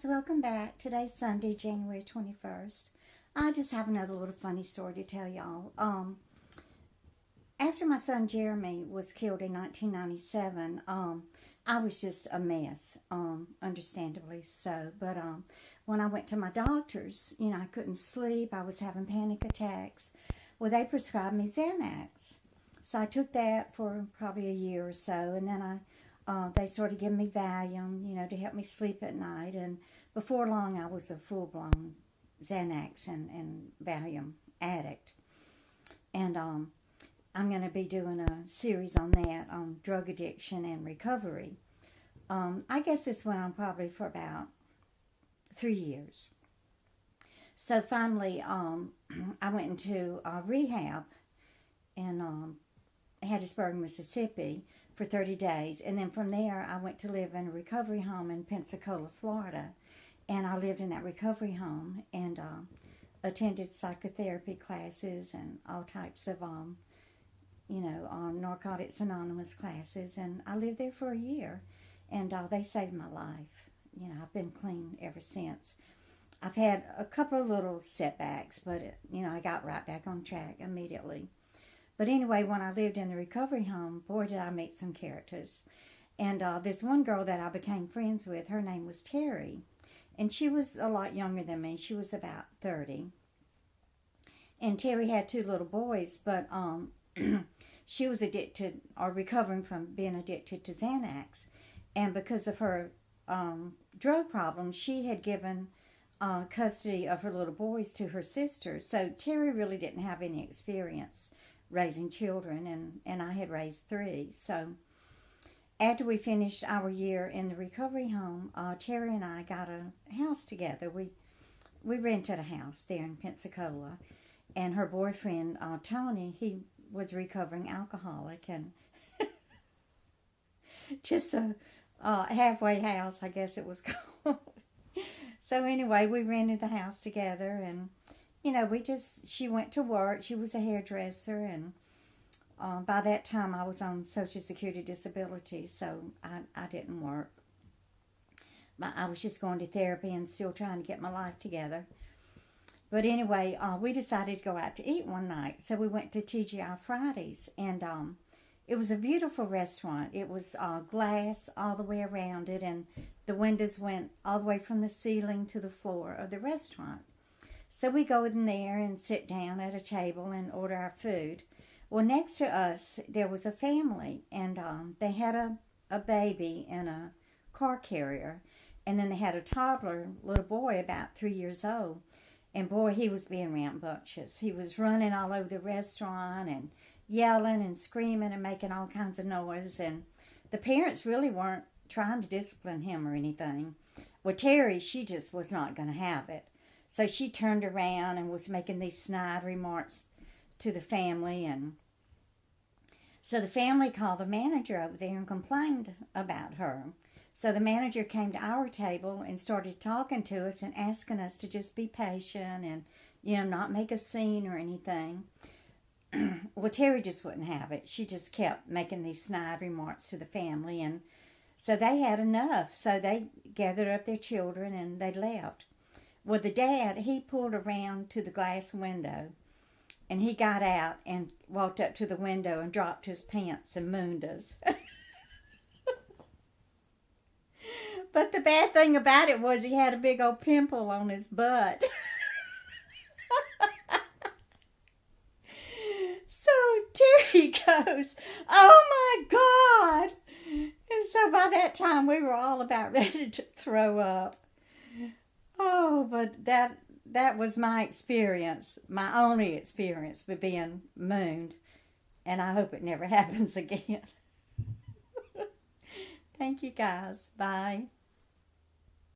guys, welcome back. Today's Sunday, January 21st. I just have another little funny story to tell y'all. After my son Jeremy was killed in 1997, I was just a mess, understandably so. But when I went to my doctors, I couldn't sleep. I was having panic attacks. Well, they prescribed me Xanax. So I took that for probably a year or so, and then they started giving me Valium, to help me sleep at night. And before long, I was a full-blown Xanax and Valium addict. And I'm going to be doing a series on that, on drug addiction and recovery. I guess this went on probably for about 3 years. So finally, I went into rehab in Hattiesburg, Mississippi for 30 days. And then from there, I went to live in a recovery home in Pensacola, Florida. And I lived in that recovery home and attended psychotherapy classes and all types of, Narcotics Anonymous classes. And I lived there for a year. And they saved my life. I've been clean ever since. I've had a couple of little setbacks, but, I got right back on track immediately. But anyway, when I lived in the recovery home, boy, did I meet some characters. And this one girl that I became friends with, her name was Terry. And she was a lot younger than me. She was about 30. And Terry had 2 little boys, but she was addicted or recovering from being addicted to Xanax. And because of her drug problem, she had given custody of her little boys to her sister. So Terry really didn't have any experience raising children, and I had raised 3. So after we finished our year in the recovery home, Terry and I got a house together. We rented a house there in Pensacola, and her boyfriend, Tony, he was a recovering alcoholic, and just a halfway house, I guess it was called. So anyway, we rented the house together, and she went to work. She was a hairdresser, and by that time I was on Social Security disability, so I didn't work. I was just going to therapy and still trying to get my life together. But anyway, we decided to go out to eat one night, so we went to TGI Fridays, and it was a beautiful restaurant. It was glass all the way around it, and the windows went all the way from the ceiling to the floor of the restaurant. So we go in there and sit down at a table and order our food. Well, next to us, there was a family, and they had a baby in a car carrier, and then they had a toddler, little boy, about 3 years old. And boy, he was being rambunctious. He was running all over the restaurant and yelling and screaming and making all kinds of noise. And the parents really weren't trying to discipline him or anything. Well, Terry, she just was not going to have it. So she turned around and was making these snide remarks to the family. And so the family called the manager over there and complained about her. So the manager came to our table and started talking to us and asking us to just be patient and, not make a scene or anything. Well, Terry just wouldn't have it. She just kept making these snide remarks to the family. And so they had enough. So they gathered up their children and they left. Well, the dad, he pulled around to the glass window, and he got out and walked up to the window and dropped his pants and mooned us. But the bad thing about it was he had a big old pimple on his butt. So Terry goes, "Oh my God!" And so by that time we were all about ready to throw up. Oh, but that was my experience, my only experience with being mooned. And I hope it never happens again. Thank you guys. Bye.